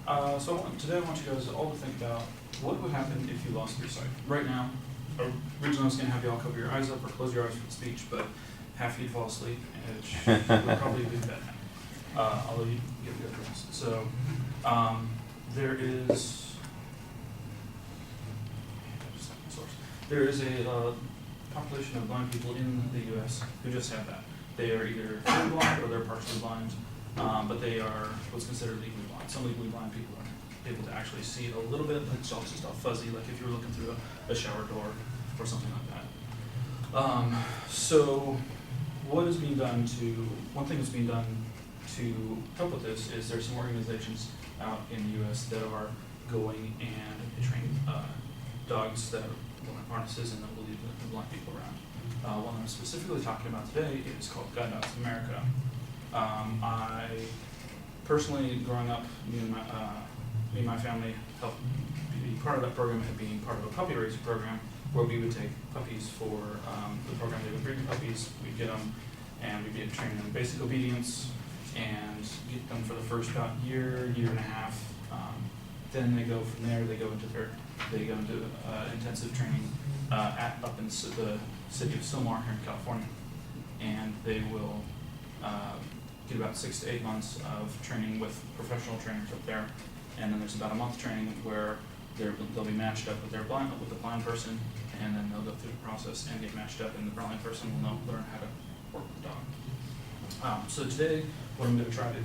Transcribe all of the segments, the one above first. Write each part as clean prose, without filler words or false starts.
Today I want you guys all to think about what would happen if you lost your sight. Right now, originally I was going to have you all cover your eyes up or close your eyes for the speech, but half of you fall asleep, and it would probably be bad. Although you get a good rest. So there is a population of blind people in the U.S. who just have that. They are either fully blind or they're partially blind, but they are what's considered legally blind. Some legally blind people are able to actually see a little bit, like it's all just all fuzzy, like if you were looking through a shower door or something like that. So what is being done one thing that's being done to help with this is there's some organizations out in the U.S. that are going and training dogs that will have harnesses and that will lead the blind people around. One I'm specifically talking about today is called Guide Dogs America. I personally, growing up, me and my family helped be part of that program and being part of a puppy raising program where we would take puppies for the program. They would bring the puppies, we'd get them, and we'd be training them in basic obedience and get them for the first about year and a half. Then they go from there. They go into intensive training up in the city of Silmar here in California, and they will get about 6 to 8 months of training with professional trainers up there, and then there's about a month training where they'll be matched up with the blind person, and then they'll go through the process and get matched up, and the blind person will learn how to work with the dog. So today, what I'm going to try to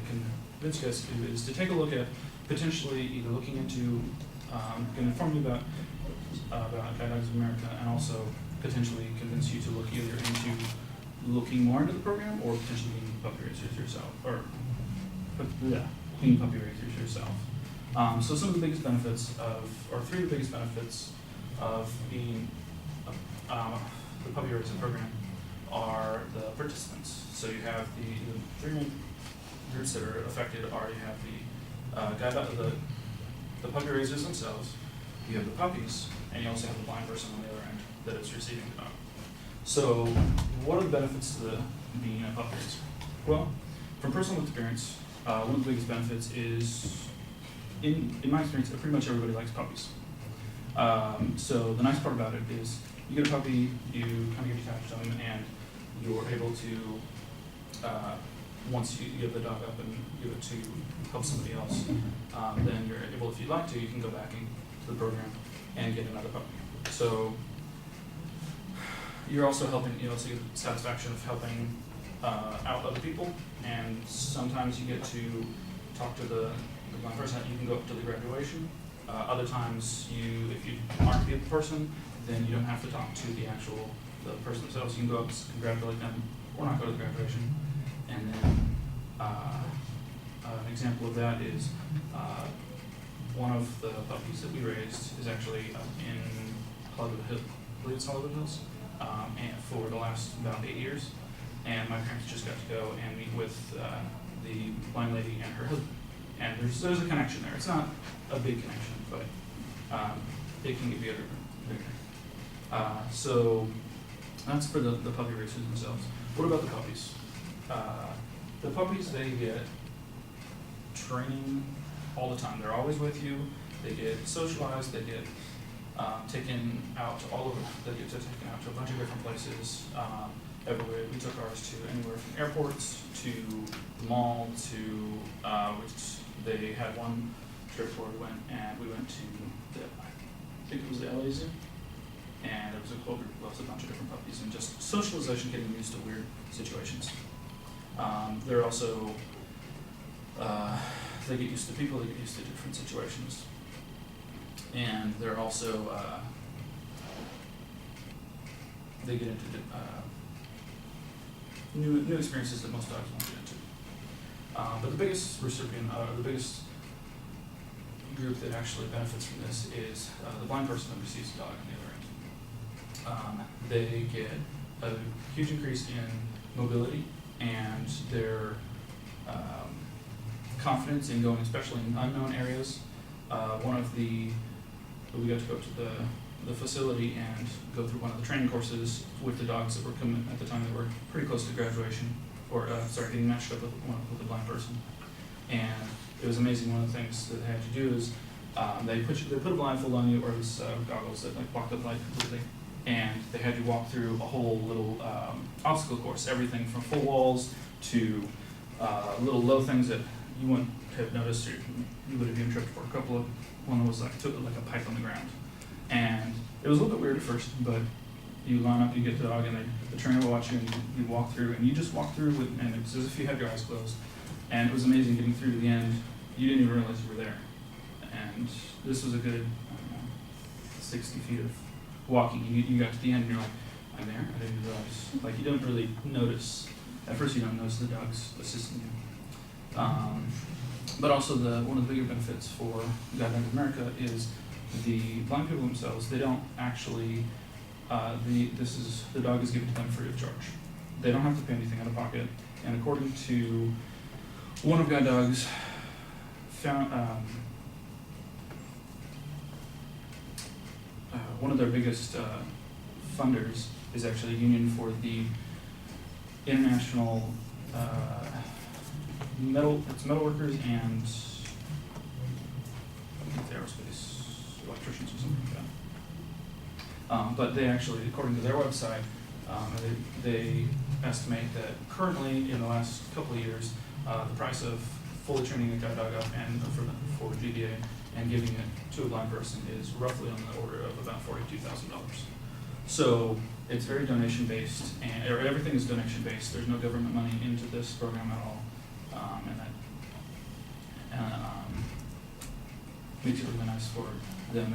convince you guys to do is to take a look at potentially either looking into, going to inform you about Guide Dogs of America, and also potentially convince you to look either into looking more into the program or potentially being puppy raisers yourself, or being puppy raisers yourself. So some of the biggest benefits three of the biggest benefits of being the puppy raising program are the participants. So you have the three main groups that are affected are you have the puppy raisers themselves, you have the puppies, and you also have the blind person on the other end that is receiving the dog. So what are the benefits to being a puppy raiser? Well, from personal experience, one of the biggest benefits is, in my experience, pretty much everybody likes puppies. So the nice part about it is you get a puppy, you kind of get attached to them, and you're able to, once you give the dog up and give it to help somebody else, then you're able, if you'd like to, you can go back into the program and get another puppy. So you're also helping, you also get the satisfaction of helping out other people, and sometimes you get to talk to the blind person. You can go up to the graduation. Other times, if you aren't the person, then you don't have to talk to the person themselves. You can go up and congratulate them, or not go to the graduation. And then an example of that is one of the puppies that we raised is actually up in Hollywood Hills, I believe it's Hollywood Hills, and for the last about 8 years. And my parents just got to go and meet with the blind lady and her husband. And there's a connection there. It's not a big connection, but it can get bigger. So that's for the puppy raisers themselves. What about the puppies? The puppies, they get training all the time. They're always with you. They get socialized. They get taken out all over. They get taken out to a bunch of different places. Everywhere. We took ours to anywhere from airports to the mall to which they had one trip where we went to I think it was the LA Zoo, and it was a bunch of different puppies and just socialization, getting used to weird situations. They're also they get used to people. They get used to different situations, and they're also they get into new experiences that most dogs won't get into. But the biggest the biggest group that actually benefits from this is the blind person that receives the dog on the other end. They get a huge increase in mobility and their confidence in going, especially in unknown areas. We got to go to the facility and go through one of the training courses with the dogs that were coming at the time that were pretty close to graduation, or getting matched up with a blind person. And it was amazing. One of the things that they had to do is they put a blindfold on you, or this goggles that like block the light completely, and they had you walk through a whole little obstacle course, everything from full walls to little low things that you wouldn't have noticed, or you would have even tripped for a couple of. One that was like a pipe on the ground, and it was a little bit weird at first, but you line up, you get the dog, and the trainer will watch you, and you walk through, and you just walk through with, and it's as if you had your eyes closed, and it was amazing getting through to the end. You didn't even realize you were there, and this was a good, I don't know, 60 feet of walking. You got to the end, and you're like, I'm there. I didn't realize. Like, you don't really notice. At first, you don't notice the dogs assisting you. But also, one of the bigger benefits for Guide Dogs America is the blind people themselves. They don't actually. The dog is given to them free of charge. They don't have to pay anything out of pocket. And according to one of Guide Dogs, one of their biggest funders is actually a union for the international metalworkers and I think aerospace electricians or something like that. But they actually, according to their website, they estimate that currently in the last couple of years, the price of fully training a guide dog up and for GDA and giving it to a blind person is roughly on the order of about $42,000. So it's very donation based, and everything is donation based. There's no government money into this program at all, and that makes it really nice for them.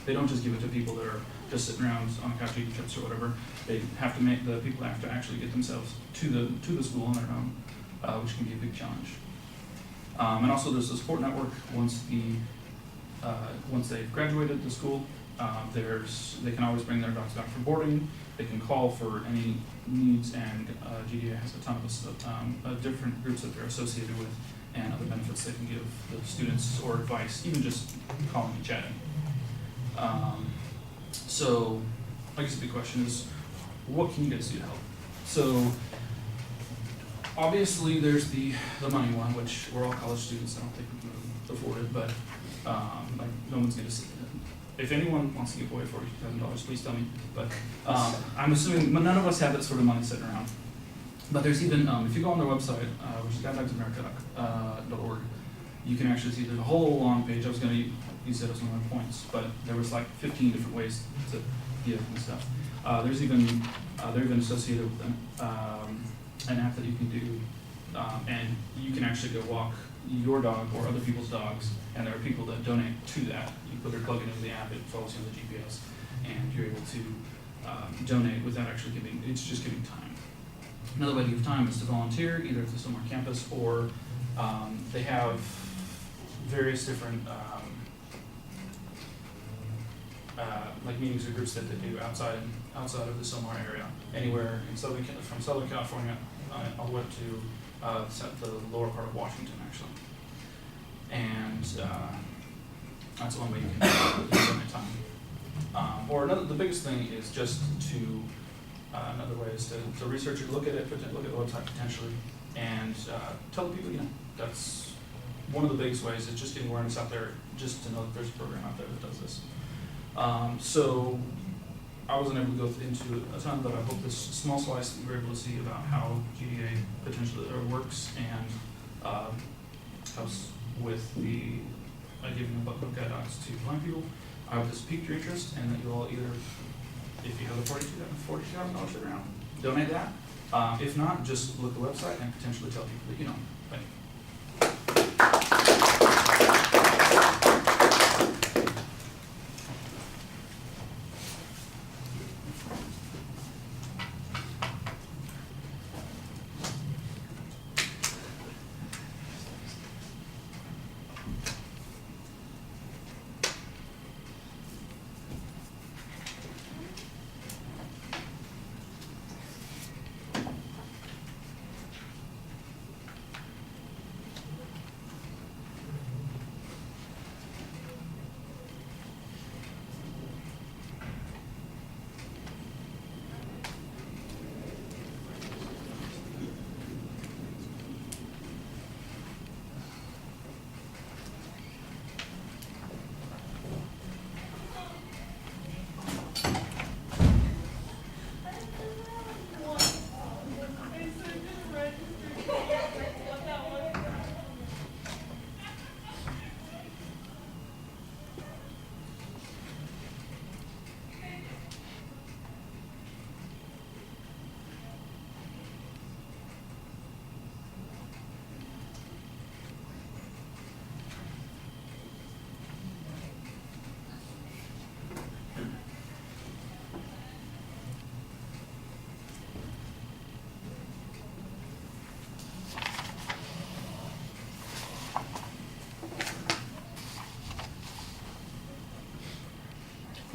They don't just give it to people that are just sitting around on a couch eating chips or whatever. They have to make the people have to actually get themselves to the school on their own, which can be a big challenge. And also there's a support network. Once they've graduated the school, they can always bring their dogs back for boarding. They can call for any needs, and GDA has a ton of different groups that they're associated with and other benefits they can give the students or advice, even just calling and chatting. So I guess the big question is, what can you guys do to help? So obviously there's the money one, which we're all college students. I don't think we can afford it, but like no one's going to see it. If anyone wants to give away $42,000, please tell me. But I'm assuming none of us have that sort of money sitting around. But there's even, if you go on their website, which is guidedogs.america.org, you can actually see there's a whole long page. I was going to use that as one of my points, but there was like 15 different ways to give and stuff. There's even, they're even associated with an app that you can do, and you can actually go walk your dog or other people's dogs, and there are people that donate to that. You plug it into the app, it follows you on the GPS, and you're able to donate without actually giving, it's just giving time. Another way to give time is to volunteer, either at the Somewhere campus, or they have various different like meetings or groups that they do outside of the Somewhere area, anywhere in from Southern California all the way up to the lower part of Washington, actually. And that's one way you can donate time. Or the biggest thing is just to another way is to research it, look at it, look at the website potentially, and tell the people, that's one of the biggest ways is just getting awareness out there, just to know that there's a program out there that does this. So I wasn't able to go into a ton, but I hope this small slice that you were able to see about how GDA potentially works and helps with the giving of guide dogs to blind people. I hope this piqued your interest, and that you'll all either, if you have the $42,000 sitting around, donate that. If not, just look at the website and potentially tell people that you know. Thank you.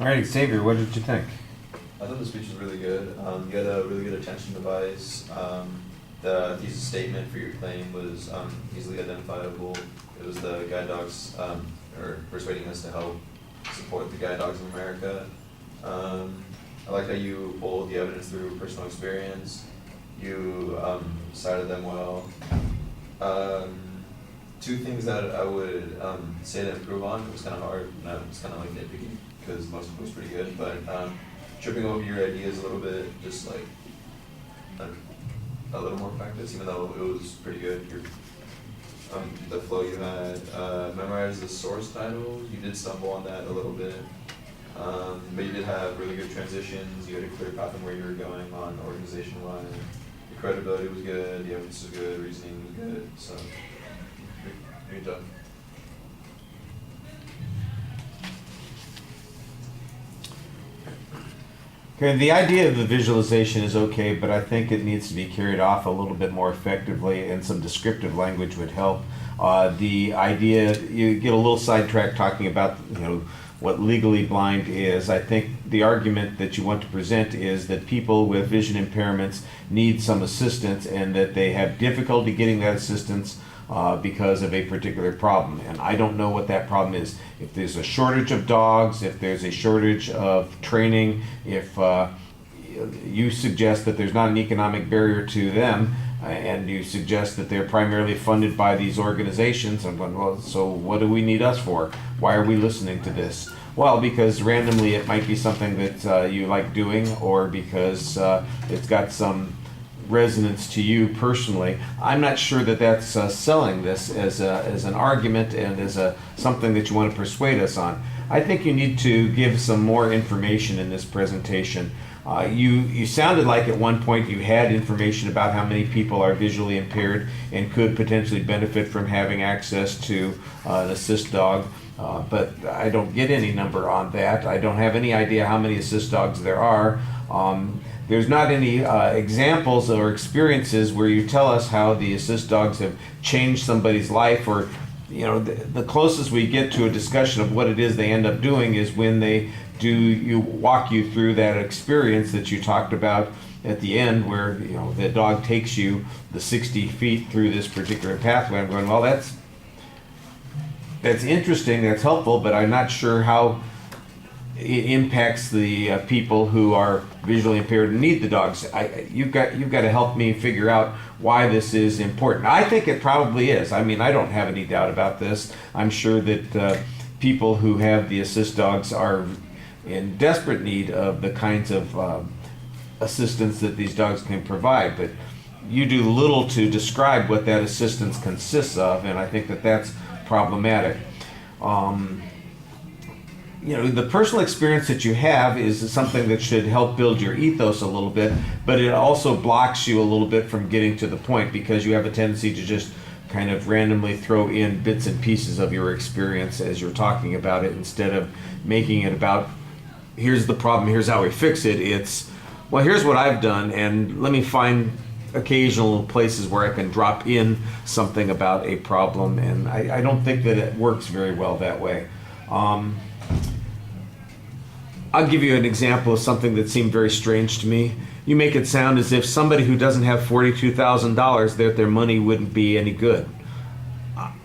All right, Xavier, what did you think? I thought the speech was really good. You had a really good attention device. The thesis statement for your claim was easily identifiable. It was the guide dogs, or persuading us to help support the guide dogs of America. I like how you pulled the evidence through personal experience. You cited them well. Two things that I would say to improve on. It was kind of hard, and I was kind of like nitpicking because most of it was pretty good, but tripping over your ideas a little bit, just like a little more practice, even though it was pretty good. The flow you had, memorize the source title. You did stumble on that a little bit, but you did have really good transitions. You had a clear path on where you were going on organization-wise. The credibility was good. The evidence was good. Reasoning was good. So, great job. Okay, the idea of the visualization is okay, but I think it needs to be carried off a little bit more effectively, and some descriptive language would help. The idea, you get a little sidetracked talking about, what legally blind is. I think the argument that you want to present is that people with vision impairments need some assistance, and that they have difficulty getting that assistance because of a particular problem. And I don't know what that problem is. If there's a shortage of dogs, if there's a shortage of training, if you suggest that there's not an economic barrier to them, and you suggest that they're primarily funded by these organizations, I'm going, well, so what do we need us for? Why are we listening to this? Well, because randomly it might be something that you like doing, or because it's got some resonance to you personally. I'm not sure that that's selling this as an argument and as something that you want to persuade us on. I think you need to give some more information in this presentation. You sounded like at one point you had information about how many people are visually impaired and could potentially benefit from having access to an assist dog, but I don't get any number on that. I don't have any idea how many assist dogs there are. There's not any examples or experiences where you tell us how the assist dogs have changed somebody's life, or the closest we get to a discussion of what it is they end up doing is when they walk you through that experience that you talked about at the end, where the dog takes you the 60 feet through this particular pathway. I'm going, well, that's interesting, that's helpful, but I'm not sure how it impacts the people who are visually impaired and need the dogs. You've got to help me figure out why this is important. I think it probably is. I mean, I don't have any doubt about this. I'm sure that people who have the assist dogs are in desperate need of the kinds of assistance that these dogs can provide, but you do little to describe what that assistance consists of, and I think that that's problematic. The personal experience that you have is something that should help build your ethos a little bit, but it also blocks you a little bit from getting to the point, because you have a tendency to just kind of randomly throw in bits and pieces of your experience as you're talking about it, instead of making it about, here's the problem, here's how we fix it. It's, well, here's what I've done, and let me find occasional places where I can drop in something about a problem, and I don't think that it works very well that way. I'll give you an example of something that seemed very strange to me. You make it sound as if somebody who doesn't have $42,000, that their money wouldn't be any good.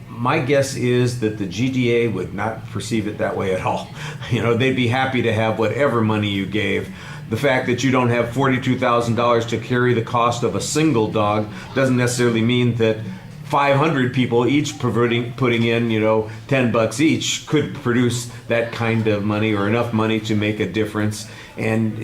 My guess is that the GDA would not perceive it that way at all. They'd be happy to have whatever money you gave. The fact that you don't have $42,000 to carry the cost of a single dog doesn't necessarily mean that 500 people each putting in, $10 each could produce that kind of money, or enough money to make a difference. And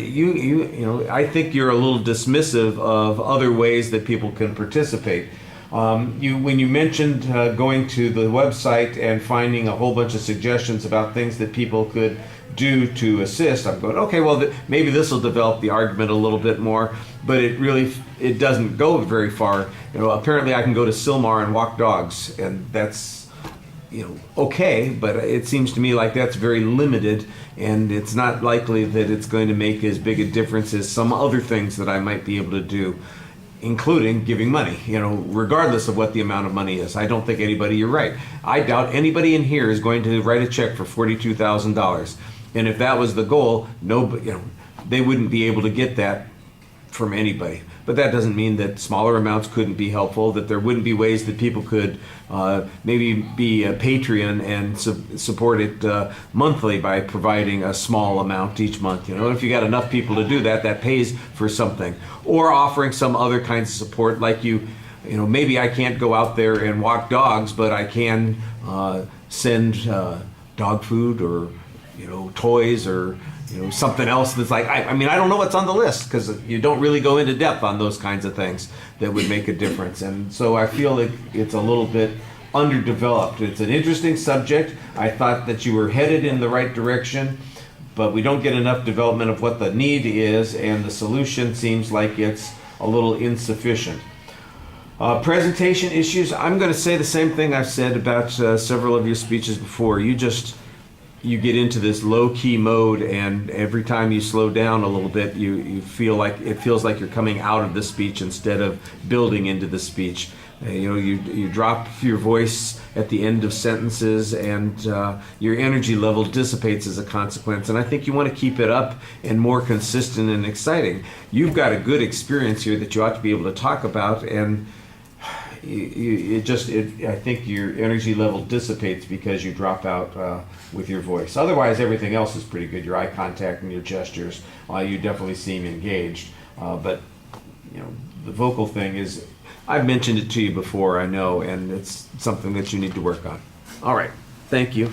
I think you're a little dismissive of other ways that people can participate. When you mentioned going to the website and finding a whole bunch of suggestions about things that people could do to assist, I'm going, okay, well, maybe this will develop the argument a little bit more, but it doesn't go very far. Apparently I can go to Silmar and walk dogs, and that's okay, but it seems to me like that's very limited, and it's not likely that it's going to make as big a difference as some other things that I might be able to do, including giving money, regardless of what the amount of money is. I don't think anybody, you're right, I doubt anybody in here is going to write a check for $42,000. And if that was the goal, nobody, they wouldn't be able to get that from anybody. But that doesn't mean that smaller amounts couldn't be helpful, that there wouldn't be ways that people could maybe be a Patreon and support it monthly by providing a small amount each month. If you got enough people to do that, that pays for something. Or offering some other kinds of support, like maybe I can't go out there and walk dogs, but I can send dog food or toys or something else that's like, I don't know what's on the list, because you don't really go into depth on those kinds of things that would make a difference. And so I feel like it's a little bit underdeveloped. It's an interesting subject. I thought that you were headed in the right direction, but we don't get enough development of what the need is, and the solution seems like it's a little insufficient. Presentation issues, I'm going to say the same thing I've said about several of your speeches before. You get into this low-key mode, and every time you slow down a little bit, you feel like it feels like you're coming out of the speech instead of building into the speech. You drop your voice at the end of sentences, and your energy level dissipates as a consequence. And I think you want to keep it up and more consistent and exciting. You've got a good experience here that you ought to be able to talk about, and I think your energy level dissipates because you drop out with your voice. Otherwise, everything else is pretty good. Your eye contact and your gestures, you definitely seem engaged. But the vocal thing is, I've mentioned it to you before, I know, and it's something that you need to work on. All right, thank you.